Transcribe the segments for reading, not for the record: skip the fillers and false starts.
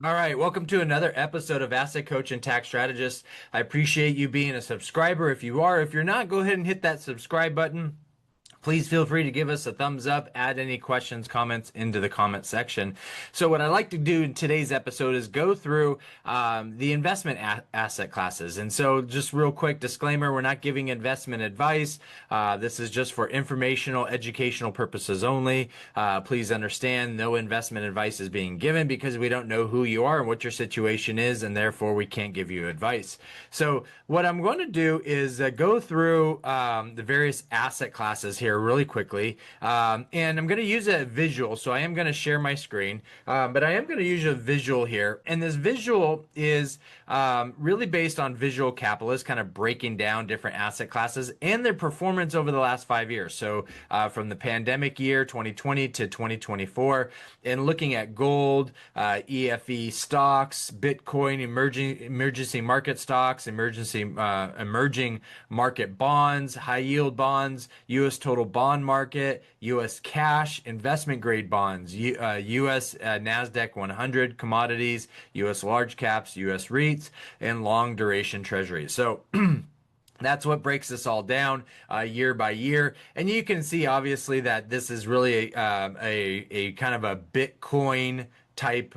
All right, welcome to another episode of Asset Coach and Tax Strategist. I appreciate you being a subscriber. If you are, if you're not, go ahead and hit that subscribe button. Please feel free to give us a thumbs up, add any questions, comments into the comment section. So what I like to do in today's episode is go through the investment asset classes. And so just real quick disclaimer, we're not giving investment advice. This is just for informational, educational purposes only. Please understand no investment advice is being given because we don't know who you are and what your situation is, and therefore we can't give you advice. So what I'm going to do is go through the various asset classes here really quickly. And I'm going to use a visual. So I am going to share my screen, but I am going to use a visual here. And this visual is really based on visual capitalists, kind of breaking down different asset classes and their performance over the last 5 years. So from the pandemic year 2020 to 2024, and looking at gold, EFE stocks, Bitcoin, emergency market stocks, emerging market bonds, high yield bonds, U.S. total bond market, U.S. cash, investment grade bonds, U.S. NASDAQ 100 commodities, U.S. large caps, U.S. REITs, and long duration treasuries. So that's what breaks this all down year by year. And you can see obviously that this is really a kind of a Bitcoin type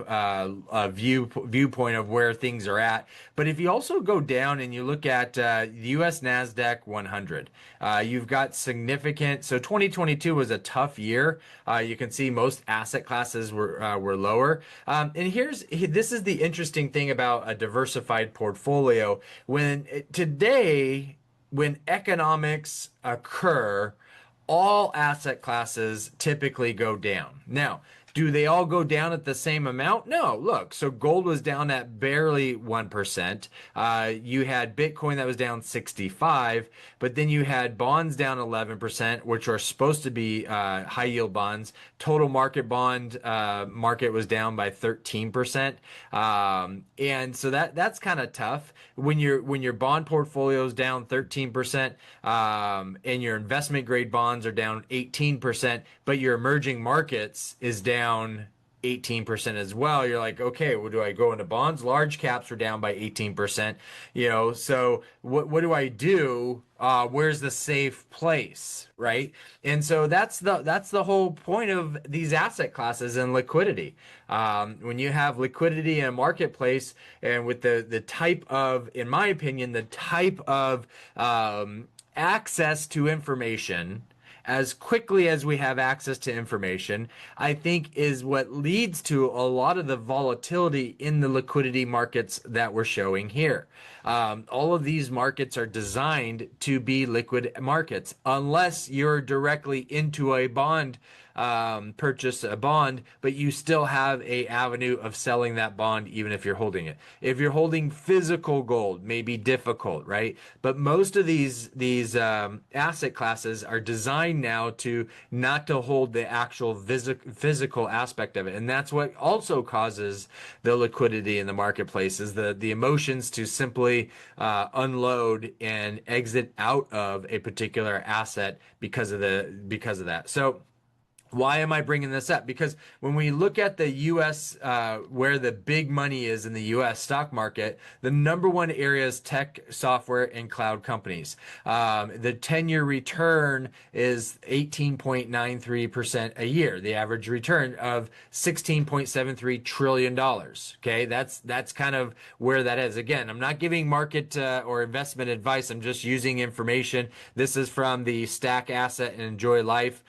viewpoint of where things are at. But if you also go down and you look at the US NASDAQ 100, you've got significant. So 2022 was a tough year. You can see most asset classes were lower. And this is the interesting thing about a diversified portfolio. When economics occur, all asset classes typically go down. Now, do they all go down at the same amount? No. Look, so gold was down at barely 1%. You had Bitcoin that was down 65, but then you had bonds down 11%, which are supposed to be high yield bonds. Total market bond market was down by 13%. And so that's kind of tough when your bond portfolio is down 13%, and your investment grade bonds are down 18%, but your emerging markets is down 18% as well. You're like, okay, well, do I go into bonds? Large caps are down by 18%. So what do I do? Where's the safe place, right? And so that's the whole point of these asset classes and liquidity. When you have liquidity in a marketplace, and with the type of, in my opinion, the type of access to information as quickly as we have access to information, I think is what leads to a lot of the volatility in the liquidity markets that we're showing here. All of these markets are designed to be liquid markets unless you're directly into a bond, purchase a bond, but you still have a avenue of selling that bond even if you're holding it. If you're holding physical gold, may be difficult, right? But most of these asset classes are designed now to not to hold the actual physical aspect of it, and that's what also causes the liquidity in the marketplace is the emotions to simply unload and exit out of a particular asset because of that. So why am I bringing this up? Because when we look at the U.S., where the big money is in the U.S. stock market, the number one area is tech, software, and cloud companies. The 10-year return is 18.93% a year. The average return of $16.73 trillion. Okay, that's kind of where that is. Again, I'm not giving market or investment advice. I'm just using information. This is from the Stack Asset and Enjoy Life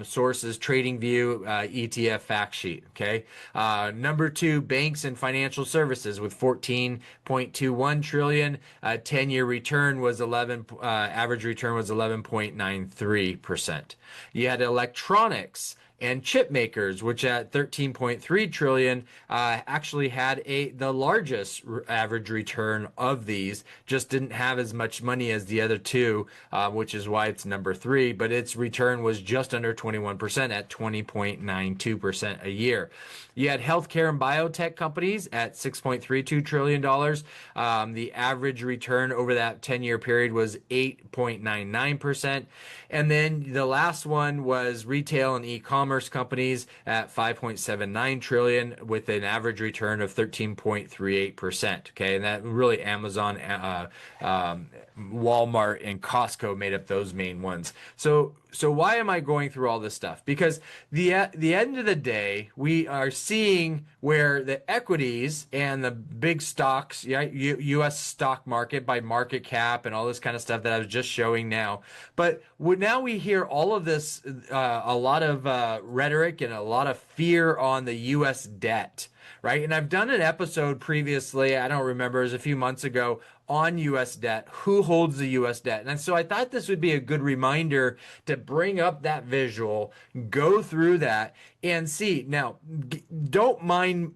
sources. Trading View ETF fact sheet. Okay. Number two, banks and financial services with 14.21 trillion. 10-year return was average return was 11.93%. You had electronics and chip makers, which at 13.3 trillion actually had the largest average return of these, just didn't have as much money as the other two, which is why it's number three, but its return was just under 21% at 20.92% a year. You had healthcare and biotech companies at $6.32 trillion. The average return over that 10-year period was 8.99%. And then the last one was retail and e-commerce e-commerce companies at 5.79 trillion with an average return of 13.38%. Okay, and that really Amazon, Walmart, and Costco made up those main ones. So why am I going through all this stuff? Because the end of the day, we are seeing where the equities and the big stocks, yeah, U.S. stock market by market cap and all this kind of stuff that I was just showing now. But now we hear all of this, a lot of rhetoric and a lot of fear on the U.S. debt, right? And I've done an episode previously, I don't remember, it was a few months ago, on U.S. debt, who holds the U.S. debt. And so I thought this would be a good reminder to bring up that visual, go through that, and see. Now, don't mind,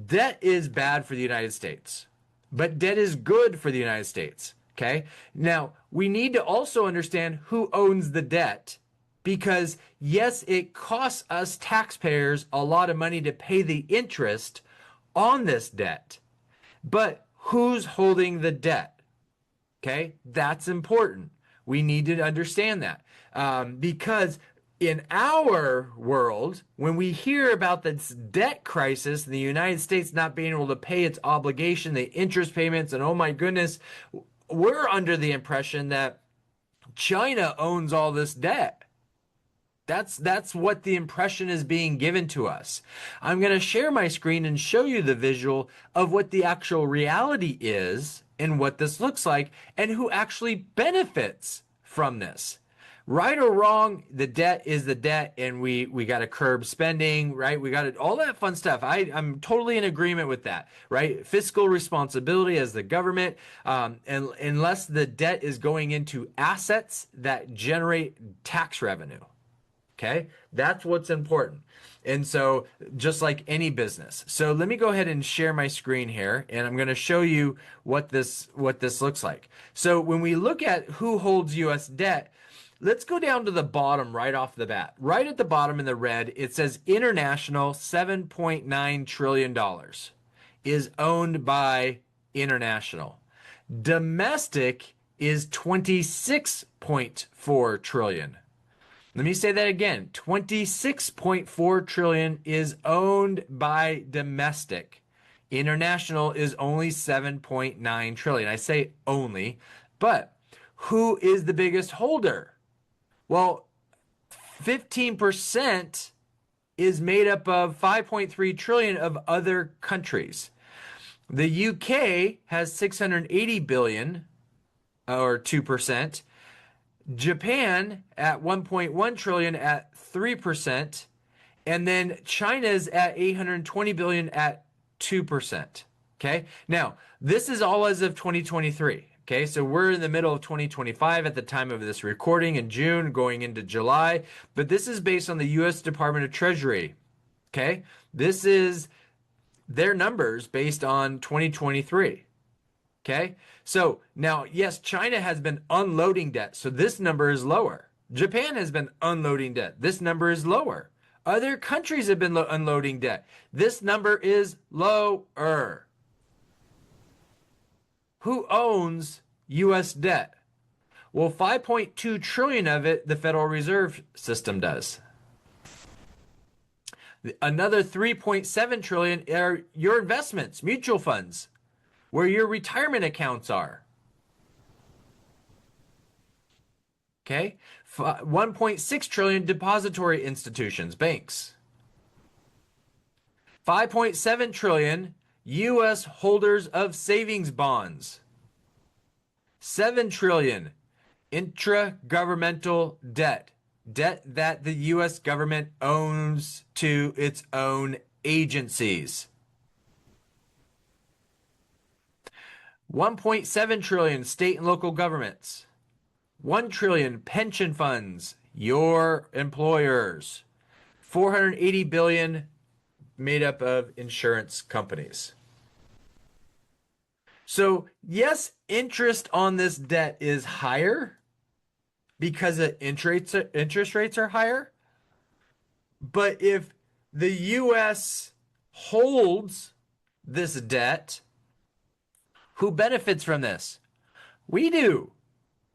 debt is bad for the United States, but debt is good for the United States. Okay. Now, we need to also understand who owns the debt, because yes, it costs us taxpayers a lot of money to pay the interest on this debt, but who's holding the debt? Okay, that's important. We need to understand that, because in our world, when we hear about this debt crisis and the United States not being able to pay its obligation, the interest payments, and oh my goodness, we're under the impression that China owns all this debt. That's what the impression is being given to us. I'm going to share my screen and show you the visual of what the actual reality is and what this looks like and who actually benefits from this. Right or wrong, the debt is the debt, and we got to curb spending, right? We got to, all that fun stuff. I'm totally in agreement with that, right? Fiscal responsibility as the government, and unless the debt is going into assets that generate tax revenue. Okay, that's what's important. And so just like any business. So let me go ahead and share my screen here, and I'm going to show you what this looks like. So when we look at who holds US debt, let's go down to the bottom right off the bat. Right at the bottom in the red, it says international $7.9 trillion is owned by international. Domestic is 26.4 trillion. Let me say that again. 26.4 trillion is owned by domestic. International is only 7.9 trillion. I say only, but who is the biggest holder? Well, 15% is made up of 5.3 trillion of other countries. The UK has 680 billion, or 2%. Japan at 1.1 trillion at 3%, and then China's at 820 billion at 2%. Okay, now this is all as of 2023. Okay, so we're in the middle of 2025 at the time of this recording in June, going into July, but this is based on the U.S. Department of Treasury. Okay, this is their numbers based on 2023. Okay, so now, yes, China has been unloading debt, so this number is lower. Japan has been unloading debt. This number is lower. Other countries have been unloading debt. This number is lower. Who owns U.S. debt? Well, 5.2 trillion of it, the Federal Reserve System does. Another 3.7 trillion are your investments, mutual funds, where your retirement accounts are. Okay, 1.6 trillion depository institutions, banks. 5.7 trillion U.S. holders of savings bonds. 7 trillion intra-governmental debt, debt that the U.S. government owns to its own agencies. 1.7 trillion state and local governments. 1 trillion pension funds, your employers. 480 billion made up of insurance companies. So, yes, interest on this debt is higher because the interest rates are higher. But if the US holds this debt, who benefits from this? We do.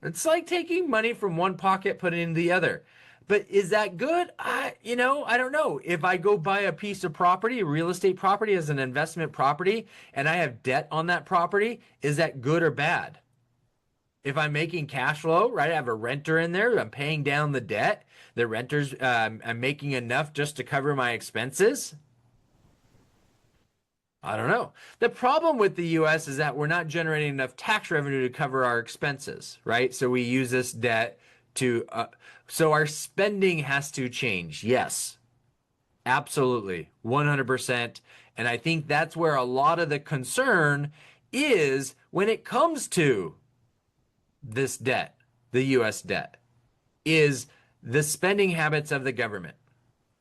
It's like taking money from one pocket, putting it in the other. But is that good? I don't know. If I go buy a piece of property, a real estate property as an investment property, and I have debt on that property, is that good or bad? If I'm making cash flow, right? I have a renter in there, I'm paying down the debt. The renter's, I'm making enough just to cover my expenses. I don't know. The problem with the US is that we're not generating enough tax revenue to cover our expenses, right? So we use this debt to, so our spending has to change. Yes, absolutely. 100%. And I think that's where a lot of the concern is when it comes to this debt, the US debt, is the spending habits of the government.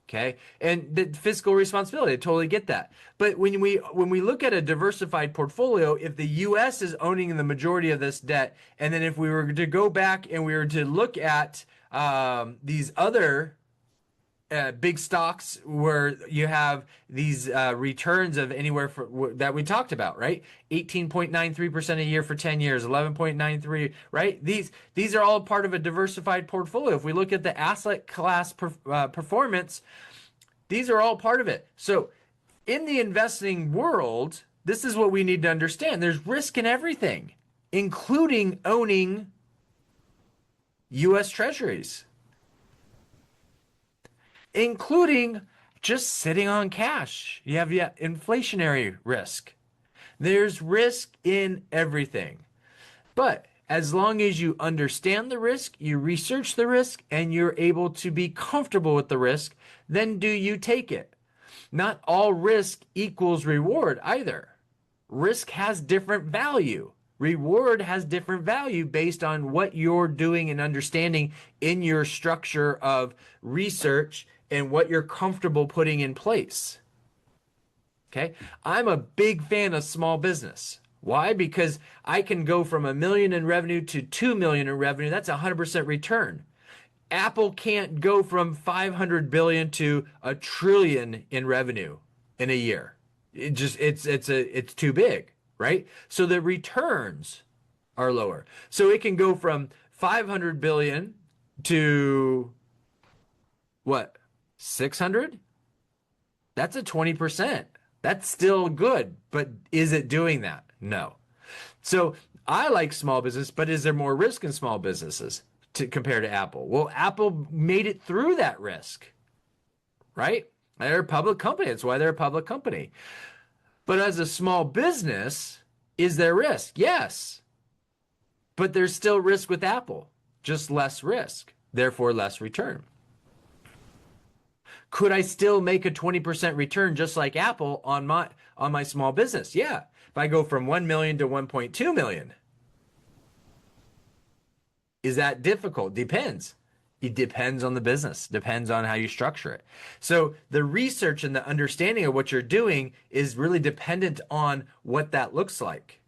Okay. And the fiscal responsibility, I totally get that. But when we look at a diversified portfolio, if the US is owning the majority of this debt, and then if we were to go back and we were to look at these other big stocks where you have these returns of anywhere that we talked about, right? 18.93% a year for 10 years, 11.93, right? These are all part of a diversified portfolio. If we look at the asset class performance, these are all part of it. So in the investing world, this is what we need to understand. There's risk in everything, including owning US Treasuries, including just sitting on cash. You have inflationary risk. There's risk in everything. But as long as you understand the risk, you research the risk, and you're able to be comfortable with the risk, then do you take it? Not all risk equals reward either. Risk has different value. Reward has different value based on what you're doing and understanding in your structure of research and what you're comfortable putting in place. Okay. I'm a big fan of small business. Why? Because I can go from $1 million in revenue to $2 million in revenue. That's 100% return. Apple can't go from 500 billion to $1 trillion in revenue in a year. It's too big, right? So the returns are lower. So it can go from 500 billion to what? 600? That's a 20%. That's still good, but is it doing that? No. So I like small business, but is there more risk in small businesses compared to Apple? Well, Apple made it through that risk, right? They're a public company. That's why they're a public company. But as a small business, is there risk? Yes. But there's still risk with Apple, just less risk, therefore less return. Could I still make a 20% return just like Apple on my small business? Yeah. If I go from 1 million to 1.2 million. Is that difficult? Depends. It depends on the business, depends on how you structure it. So the research and the understanding of what you're doing is really dependent on what that looks like.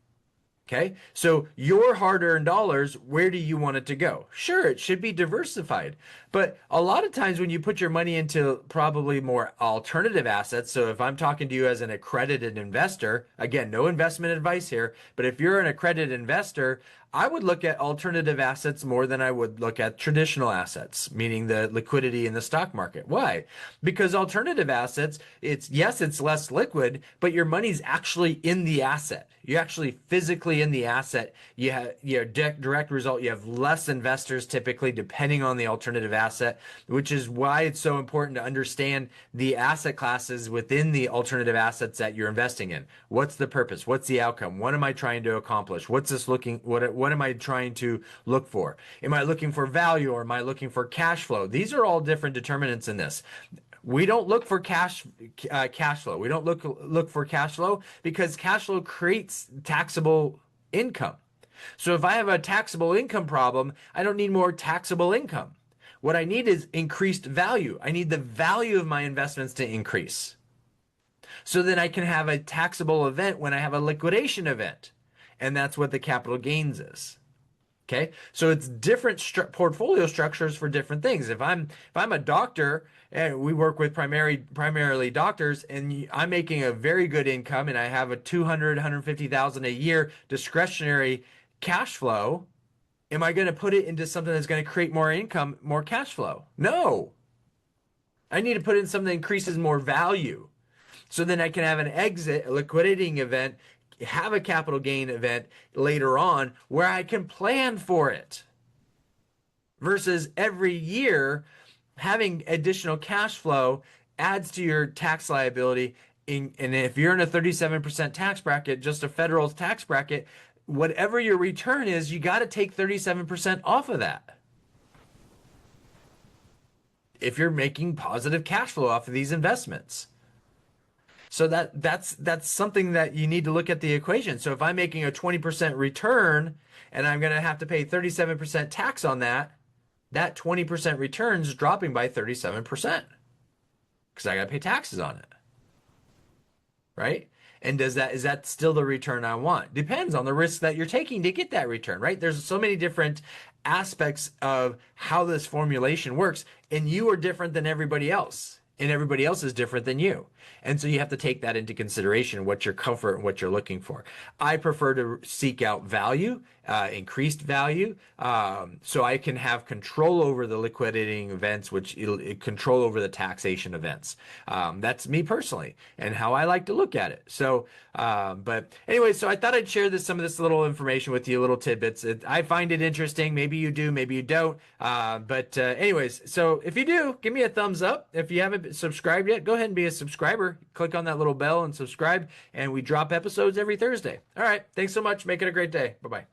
Okay, so your hard-earned dollars, where do you want it to go? Sure, it should be diversified, but a lot of times when you put your money into probably more alternative assets, so if I'm talking to you as an accredited investor, again, no investment advice here, but if you're an accredited investor, I would look at alternative assets more than I would look at traditional assets, meaning the liquidity in the stock market. Why? Because alternative assets, it's less liquid, but your money's actually in the asset. You're actually physically in the asset. You have direct result. You have less investors typically, depending on the alternative asset, which is why it's so important to understand the asset classes within the alternative assets that you're investing in. What's the purpose? What's the outcome? What am I trying to accomplish? What am I trying to look for? Am I looking for value or am I looking for cash flow? These are all different determinants in this. We don't look for cash flow. We don't look for cash flow because cash flow creates taxable income. So if I have a taxable income problem, I don't need more taxable income. What I need is increased value. I need the value of my investments to increase. So then I can have a taxable event when I have a liquidation event. And that's what the capital gains is. Okay, so it's different portfolio structures for different things. If I'm a doctor and we work with primarily doctors, and I'm making a very good income, and I have a 150,000 a year discretionary cash flow, Am I going to put it into something that's going to create more income, more cash flow? No. I need to put it in something that increases more value. So then I can have an exit, a liquidating event, have a capital gain event later on where I can plan for it versus every year having additional cash flow adds to your tax liability. And if you're in a 37% tax bracket, just a federal tax bracket, whatever your return is, you got to take 37% off of that if you're making positive cash flow off of these investments. So that's something that you need to look at the equation. So if I'm making a 20% return and I'm going to have to pay 37% tax on that, that 20% return is dropping by 37% because I got to pay taxes on it. Right? And is that still the return I want? Depends on the risk that you're taking to get that return, right? There's so many different aspects of how this formulation works, and you are different than everybody else, and everybody else is different than you. And so you have to take that into consideration, what your comfort and what you're looking for. I prefer to seek out value, increased value, so I can have control over the liquidating events, which control over the taxation events. That's me personally and how I like to look at it. So, but anyway, so I thought I'd share some of this little information with you, little tidbits. I find it interesting. Maybe you do, maybe you don't. But anyways, so if you do, give me a thumbs up. If you haven't subscribed yet, go ahead and be a subscriber. Click on that little bell and subscribe. And we drop episodes every Thursday. All right. Thanks so much. Make it a great day. Bye-bye.